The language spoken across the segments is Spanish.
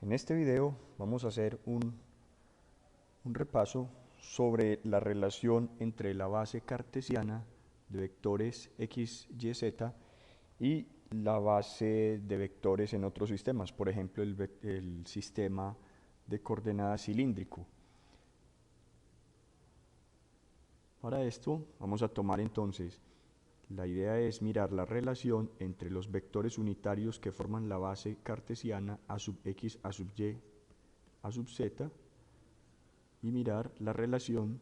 En este video vamos a hacer un repaso sobre la relación entre la base cartesiana de vectores x, y, z y la base de vectores en otros sistemas, por ejemplo el sistema de coordenadas cilíndrico. Para esto vamos a tomar entonces, la idea es mirar la relación entre los vectores unitarios que forman la base cartesiana a sub x, a sub y, a sub z, y mirar la relación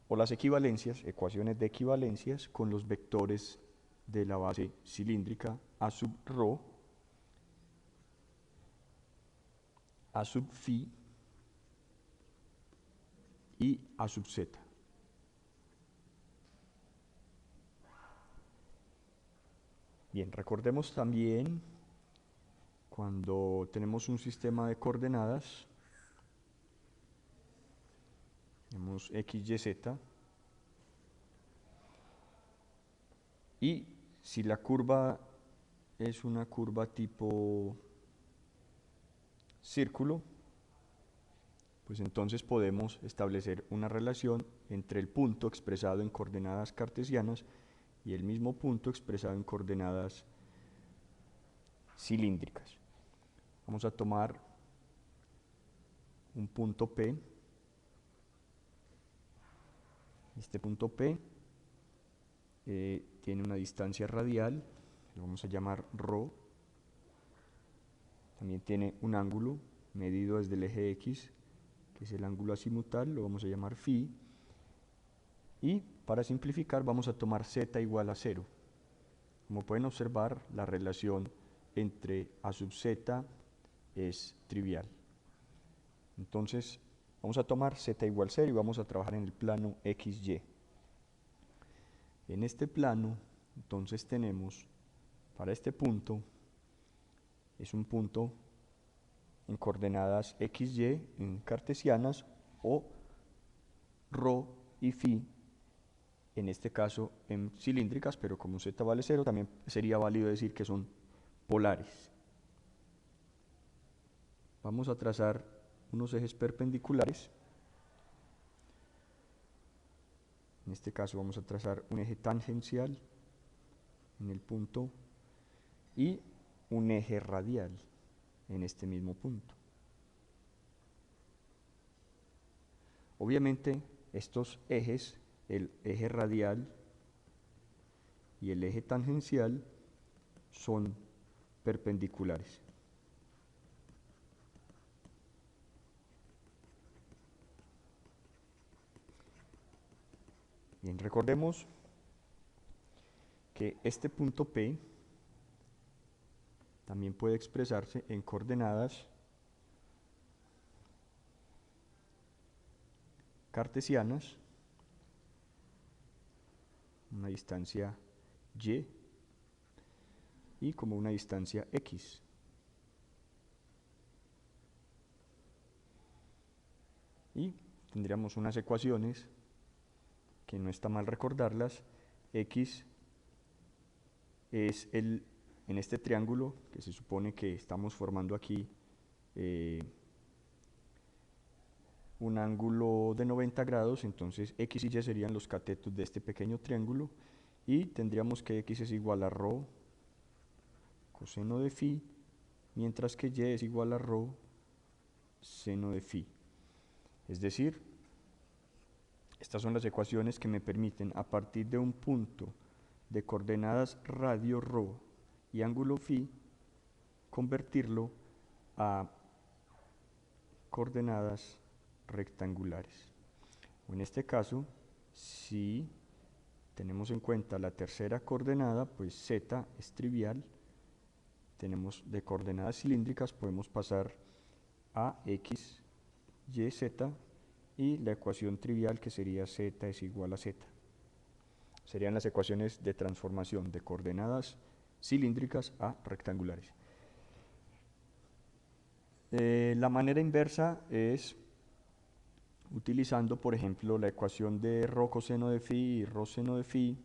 o las equivalencias, ecuaciones de equivalencias con los vectores de la base cilíndrica a sub ρ, a sub φ y a sub z. Bien, recordemos también cuando tenemos un sistema de coordenadas, tenemos x, y, z, y si la curva es una curva tipo círculo, pues entonces podemos establecer una relación entre el punto expresado en coordenadas cartesianas y el mismo punto expresado en coordenadas cilíndricas. Vamos a tomar un punto P. Este punto P tiene una distancia radial, lo vamos a llamar ρ. También tiene un ángulo medido desde el eje X, que es el ángulo azimutal, lo vamos a llamar φ. Y para simplificar vamos a tomar z igual a 0. Como pueden observar, la relación entre a sub z es trivial. Entonces vamos a tomar z igual a 0 y vamos a trabajar en el plano XY. En este plano, entonces tenemos, para este punto, es un punto en coordenadas XY en cartesianas o ρ y φ, en este caso en cilíndricas, pero como z vale 0, también sería válido decir que son polares. Vamos a trazar unos ejes perpendiculares. En este caso vamos a trazar un eje tangencial en el punto y un eje radial en este mismo punto. Obviamente estos ejes, el eje radial y el eje tangencial, son perpendiculares. Bien, recordemos que este punto P también puede expresarse en coordenadas cartesianas, una distancia y como una distancia x. Y tendríamos unas ecuaciones que no está mal recordarlas. X es en este triángulo que se supone que estamos formando aquí un ángulo de 90 grados, entonces x y y serían los catetos de este pequeño triángulo, y tendríamos que x es igual a ρ coseno de φ, mientras que y es igual a ρ seno de φ. Es decir, estas son las ecuaciones que me permiten, a partir de un punto de coordenadas radio ρ y ángulo φ, convertirlo a coordenadas rectangulares. En este caso, si tenemos en cuenta la tercera coordenada, pues z es trivial. Tenemos de coordenadas cilíndricas, podemos pasar a x, y, z, y la ecuación trivial que sería z es igual a z. Serían las ecuaciones de transformación de coordenadas cilíndricas a rectangulares. La manera inversa es utilizando, por ejemplo, la ecuación de ρ coseno de φ y ρ seno de φ.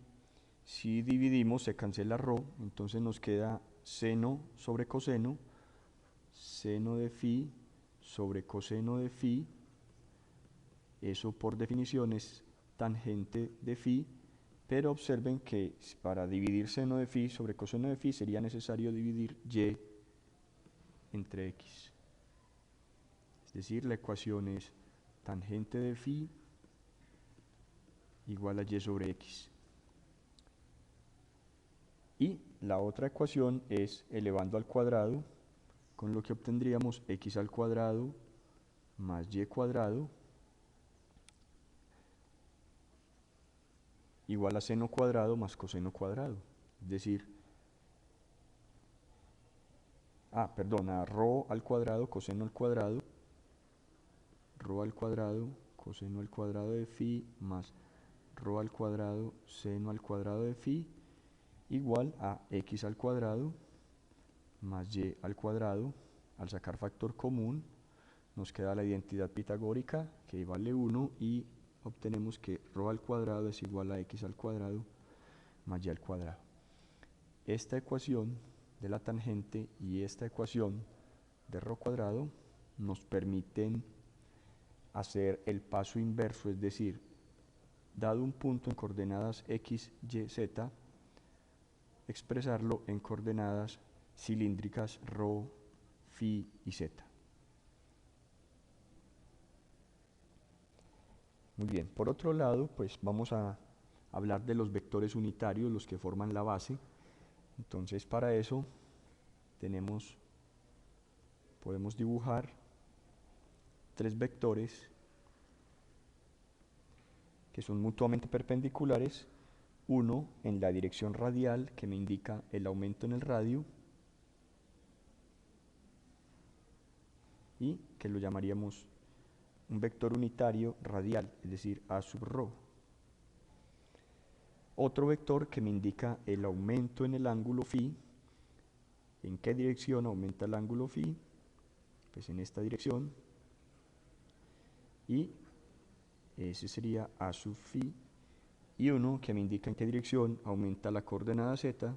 Si dividimos, se cancela ρ, entonces nos queda seno sobre coseno. seno de phi sobre coseno de phi. Eso por definición es tangente de phi, pero observen que para dividir seno de phi sobre coseno de phi sería necesario dividir y entre x. Es decir, la ecuación es tangente de phi igual a y sobre x. Y la otra ecuación es elevando al cuadrado, con lo que obtendríamos x al cuadrado más y cuadrado igual a seno cuadrado más coseno cuadrado. Es decir, a rho al cuadrado, coseno al cuadrado, rho al cuadrado, coseno al cuadrado de phi, más rho al cuadrado, seno al cuadrado de phi, igual a x al cuadrado más y al cuadrado. Al sacar factor común, nos queda la identidad pitagórica, que vale 1, y obtenemos que rho al cuadrado es igual a x al cuadrado más y al cuadrado. Esta ecuación de la tangente y esta ecuación de rho cuadrado nos permiten hacer el paso inverso, es decir, dado un punto en coordenadas x, y, z, expresarlo en coordenadas cilíndricas rho, phi y z. Muy bien, por otro lado, pues vamos a hablar de los vectores unitarios, los que forman la base. Entonces, para eso podemos dibujar tres vectores que son mutuamente perpendiculares, uno en la dirección radial, que me indica el aumento en el radio, y que lo llamaríamos un vector unitario radial, es decir, a sub rho. Otro vector que me indica el aumento en el ángulo phi. ¿En qué dirección aumenta el ángulo phi? Pues en esta dirección. Y ese sería a sub phi. Y uno que me indica en qué dirección aumenta la coordenada z,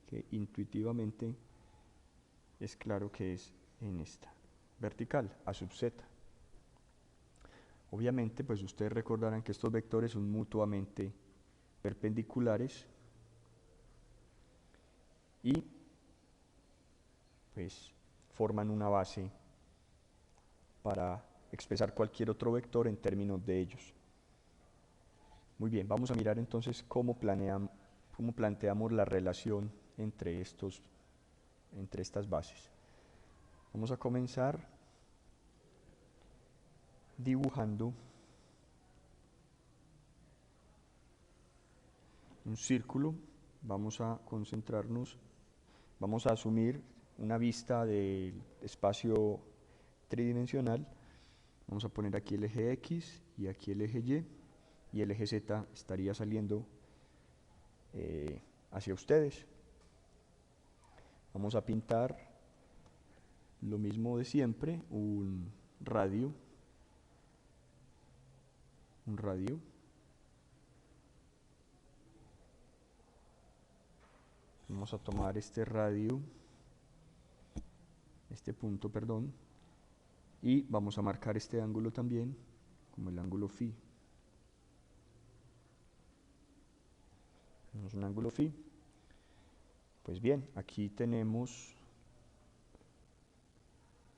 que intuitivamente es claro que es en esta vertical, a sub z. Obviamente, pues ustedes recordarán que estos vectores son mutuamente perpendiculares y pues forman una base para expresar cualquier otro vector en términos de ellos. Muy bien, vamos a mirar entonces cómo planteamos la relación entre estas bases. Vamos a comenzar dibujando un círculo. Vamos a concentrarnos, vamos a asumir una vista del espacio tridimensional. Vamos a poner aquí el eje X y aquí el eje y el eje Z estaría saliendo hacia ustedes. Vamos a pintar lo mismo de siempre, un radio. Vamos a tomar este radio, este punto, perdón, y vamos a marcar este ángulo también como el ángulo phi. Tenemos un ángulo phi. Pues bien, aquí tenemos,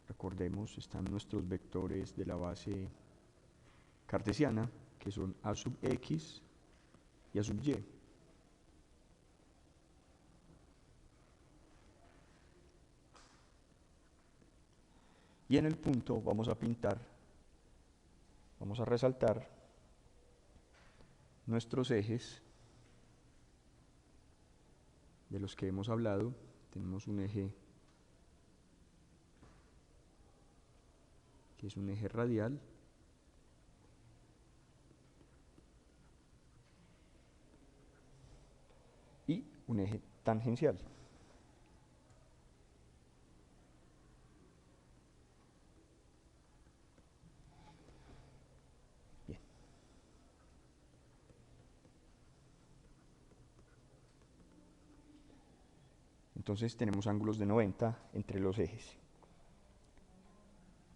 recordemos, están nuestros vectores de la base cartesiana, que son a sub x y a sub y. Y en el punto vamos a pintar, vamos a resaltar nuestros ejes de los que hemos hablado. Tenemos un eje que es un eje radial, y un eje tangencial. Bien. Entonces tenemos ángulos de 90 entre los ejes.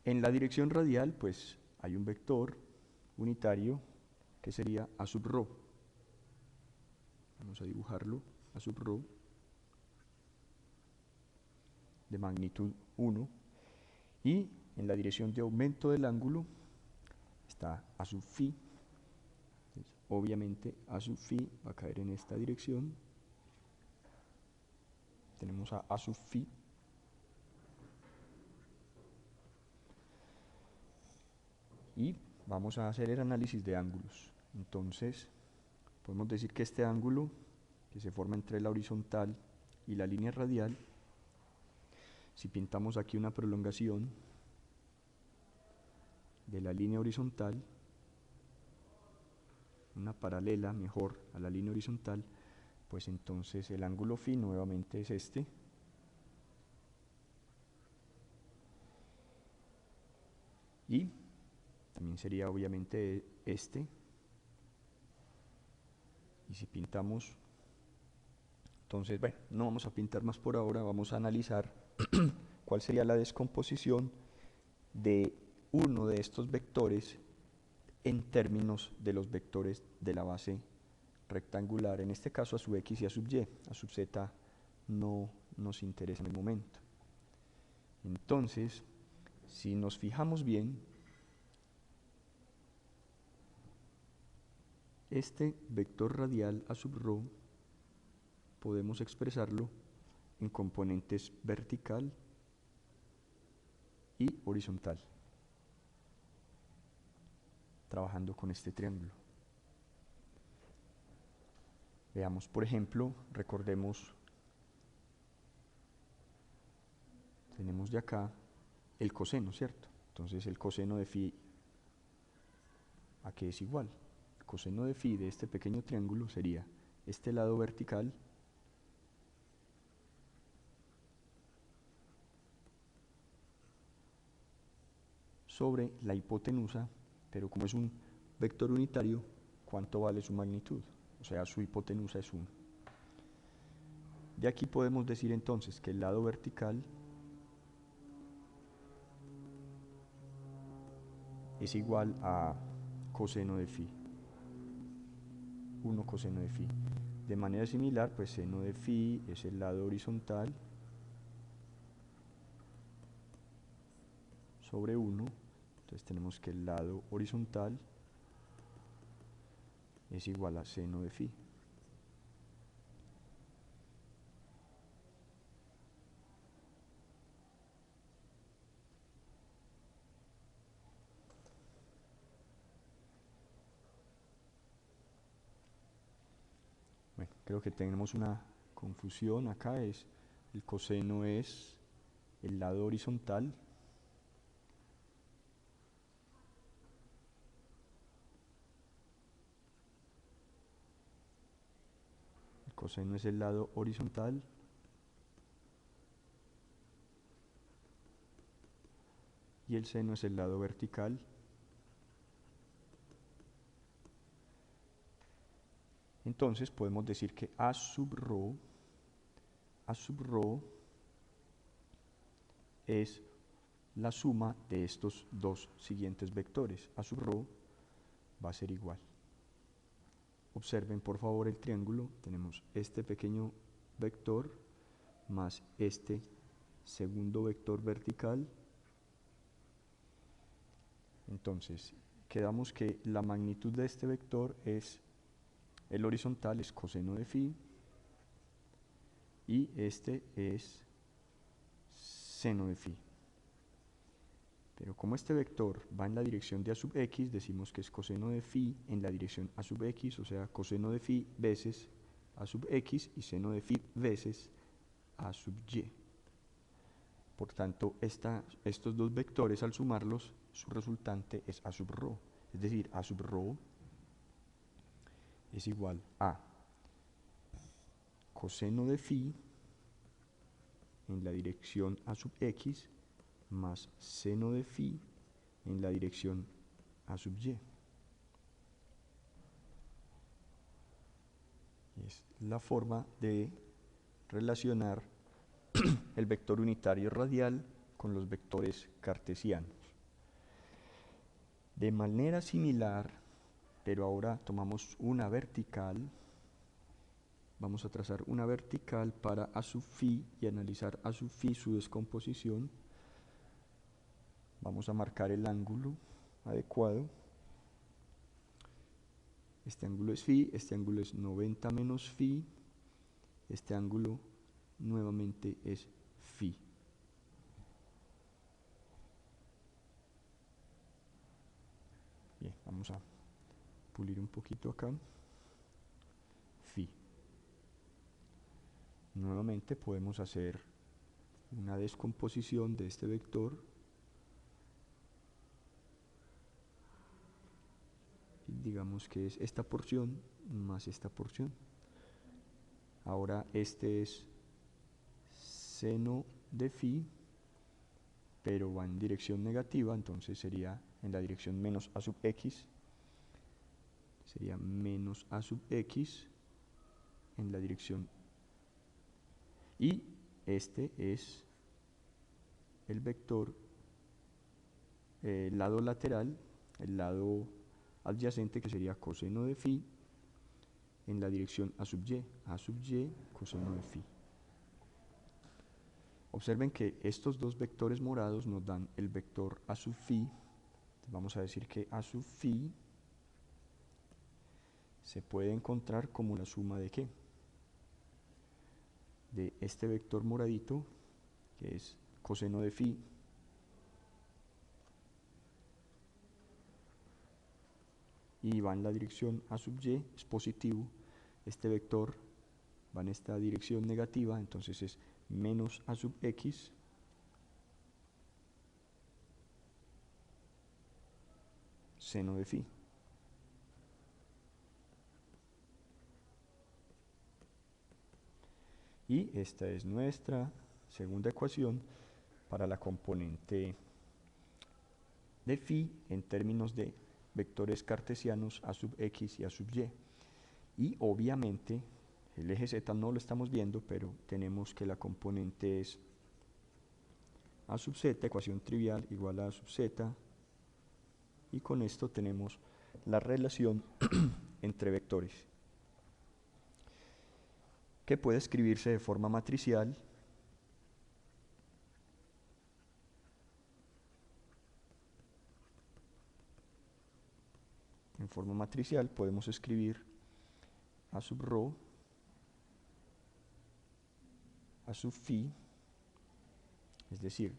En la dirección radial, pues hay un vector unitario que sería A sub rho. Vamos a dibujarlo, A sub rho, de magnitud 1. Y en la dirección de aumento del ángulo está A sub phi. Entonces, obviamente A sub phi va a caer en esta dirección. Tenemos a sub phi. Y vamos a hacer el análisis de ángulos. Entonces, podemos decir que este ángulo que se forma entre la horizontal y la línea radial, si pintamos aquí una prolongación de la línea horizontal, una paralela mejor a la línea horizontal, pues entonces el ángulo phi nuevamente es este. Y también sería obviamente este. Y si pintamos, entonces, bueno, no vamos a pintar más por ahora, vamos a analizar cuál sería la descomposición de uno de estos vectores en términos de los vectores de la base rectangular, en este caso a sub x y a sub y, a sub z no nos interesa en el momento. Entonces, si nos fijamos bien, este vector radial a sub rho podemos expresarlo en componentes vertical y horizontal, trabajando con este triángulo. Veamos, por ejemplo, recordemos, tenemos de acá el coseno, ¿cierto? Entonces el coseno de phi, ¿a qué es igual? El coseno de phi de este pequeño triángulo sería este lado vertical sobre la hipotenusa, pero como es un vector unitario, ¿cuánto vale su magnitud? O sea, su hipotenusa es 1. De aquí podemos decir entonces que el lado vertical es igual a coseno de phi, 1 coseno de phi. De manera similar, pues seno de phi es el lado horizontal sobre 1. Entonces tenemos que el lado horizontal es igual a seno de phi. Bueno, creo que tenemos una confusión acá, es el coseno es el lado horizontal, el coseno es el lado horizontal y el seno es el lado vertical. Entonces podemos decir que A sub rho es la suma de estos dos siguientes vectores. A sub rho va a ser igual. Observen por favor el triángulo. Tenemos este pequeño vector más este segundo vector vertical. Entonces, quedamos que la magnitud de este vector es, el horizontal es coseno de phi y este es seno de phi. Pero como este vector va en la dirección de a sub x, decimos que es coseno de phi en la dirección a sub x, o sea, coseno de phi veces a sub x y seno de phi veces a sub y. Por tanto, estos dos vectores al sumarlos, su resultante es a sub rho. Es decir, a sub rho es igual a coseno de phi en la dirección a sub x más seno de phi en la dirección a sub y. Es la forma de relacionar el vector unitario radial con los vectores cartesianos. De manera similar, pero ahora tomamos una vertical, vamos a trazar una vertical para A sub phi y analizar A sub phi su descomposición. Vamos a marcar el ángulo adecuado. Este ángulo es phi, este ángulo es 90 menos phi, este ángulo nuevamente es phi. Bien, vamos a pulir un poquito acá. Phi. Nuevamente podemos hacer una descomposición de este vector. Digamos que es esta porción más esta porción. Ahora este es seno de phi, pero va en dirección negativa, entonces sería en la dirección menos a sub x. Sería menos a sub x en la dirección. Y este es el vector, el lado lateral, el lado adyacente, que sería coseno de phi en la dirección a sub y, coseno de phi. Observen que estos dos vectores morados nos dan el vector a sub phi. Vamos a decir que a sub phi se puede encontrar como la suma de ¿qué? De este vector moradito, que es coseno de phi, y va en la dirección a sub y, es positivo. Este vector va en esta dirección negativa, entonces es menos a sub x seno de phi. Y esta es nuestra segunda ecuación para la componente de phi en términos de vectores cartesianos a sub x y a sub y. Y obviamente el eje z no lo estamos viendo, pero tenemos que la componente es a sub z, ecuación trivial, igual a A sub z. Y con esto tenemos la relación entre vectores, que puede escribirse de forma matricial. En forma matricial podemos escribir A sub rho, A sub phi, es decir,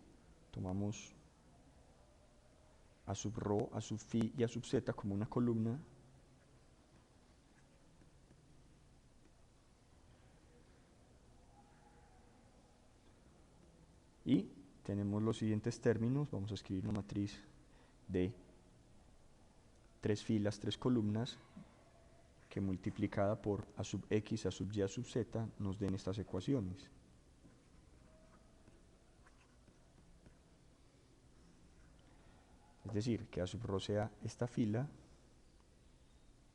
tomamos A sub rho, A sub phi y A sub z como una columna, y tenemos los siguientes términos. Vamos a escribir una matriz de 3 filas, 3 columnas, que multiplicada por A sub x, A sub y, A sub z nos den estas ecuaciones. Es decir, que A sub rho sea esta fila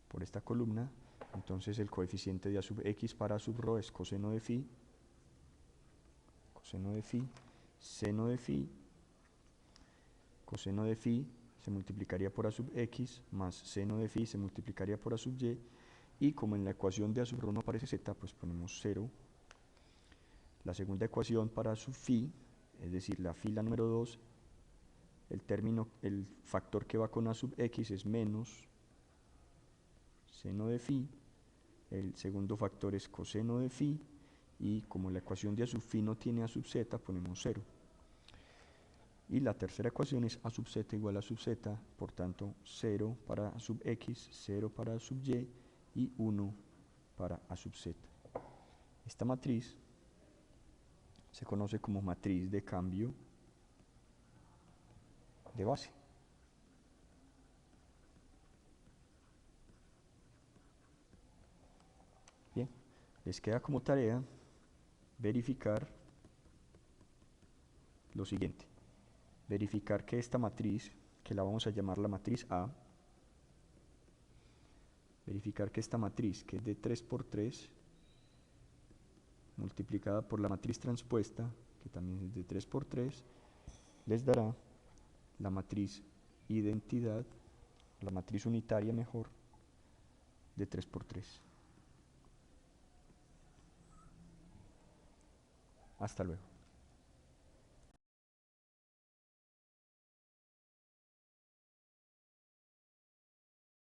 por esta columna, entonces el coeficiente de A sub x para A sub rho es coseno de phi, seno de phi, coseno de phi se multiplicaría por A sub x, más seno de phi se multiplicaría por A sub y como en la ecuación de A sub rho no aparece z, pues ponemos 0. La segunda ecuación para A sub phi, es decir, la fila número 2, el factor que va con A sub x es menos seno de phi, el segundo factor es coseno de phi, y como la ecuación de A sub phi no tiene A sub z, ponemos 0. Y la tercera ecuación es A sub z igual a sub z, por tanto 0 para A sub x, 0 para A sub y 1 para A sub z. Esta matriz se conoce como matriz de cambio de base. Bien, les queda como tarea verificar lo siguiente. Verificar que esta matriz, que la vamos a llamar la matriz A, verificar que esta matriz, que es de 3 por 3, multiplicada por la matriz transpuesta, que también es de 3 por 3, les dará la matriz identidad, la matriz unitaria mejor, de 3 por 3. Hasta luego.